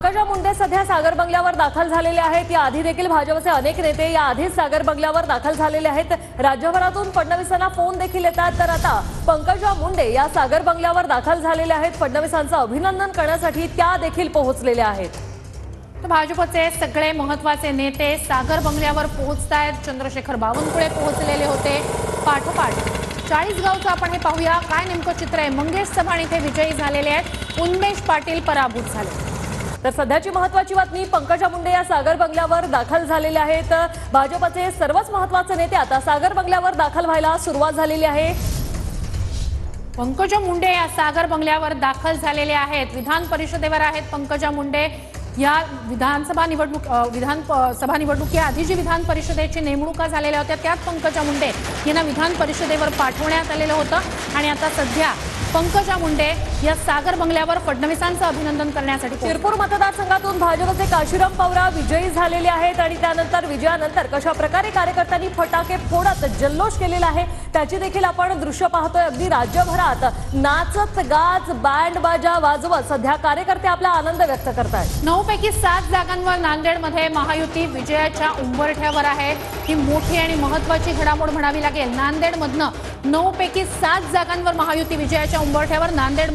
पंकजा मुंडे सध्या सागर बंगल्यावर दाखल झालेले आहेत। या आधी देखील भाजपचे अनेक नेते या आधीच सागर बंगल्यावर दाखल झालेले आहेत। राज्यभरातून फडणवीसांना फोन देखील येतात। तर आता पंकजा मुंडे या सागर बंगल्यावर दाखल झालेले आहेत। फडणवीसांचं अभिनंदन करण्यासाठी त्या देखील पोहोचलेल्या आहेत। तर भाजपचे सगळे महत्त्वाचे नेते सागर बंगल्यावर पोहोचतायत। चंद्रशेखर बावनकुळे पोहोचलेले होते। पाठोपाठ 40 गावचं आपण हे पाहूया काय नेमकं चित्र आहे। मंगेश चव्हाण इथे विजयी झालेले आहेत। उन्मेष पाटील पराभूत झाले। तर सध्याची महत्त्वाची बातमी, पंकजा मुंडे या सागर बंगल्यावर दाखल झालेले आहेत। भाजपचे सर्वच महत्त्वाचे नेते आता सागर बंगल्यावर दाखल व्हायला सुरुवात झालेली आहे। पंकजा मुंडे या सागर बंगल्यावर दाखल झालेले आहेत। विधान परिषदेवर आहेत पंकजा मुंडे। या विधानसभा निवडणुकीआधी जी विधान परिषदेची नेमणुका झालेल्या होत्या त्यात पंकजा मुंडे यांना विधान परिषदेवर पाठवण्यात आलेलं होतं आणि आता सध्या पंकजा मुंडे या सागर बंगल्यावर फडणवीसांचं अभिनंदन करण्यासाठी शिरपूर मतदारसंघातून भाजपचे काशीराम पवार विजयी झालेले आहेत आणि त्यानंतर विजयानंतर कशा प्रकारे कार्यकर्त्यांनी फटाके फोडत जल्लोष केलेला आहे त्याची देखील आपण दृश्य पाहतोय। अगदी राज्यभरात नाचत गाज बँड बाजा वाजवत सध्या कार्यकर्ते आपला आनंद व्यक्त करतात। 9 पैकी 7 जागांवर नांदेडमध्ये महायुती विजयाच्या उंबरठ्यावर आहे। ही मोठी आणि महत्त्वाची घडामोड म्हणावी लागेल। नांदेडमधनं 9 पैकी 7 जागांवर महायुती विजयाच्या उंबरठ्यावर। नांदेड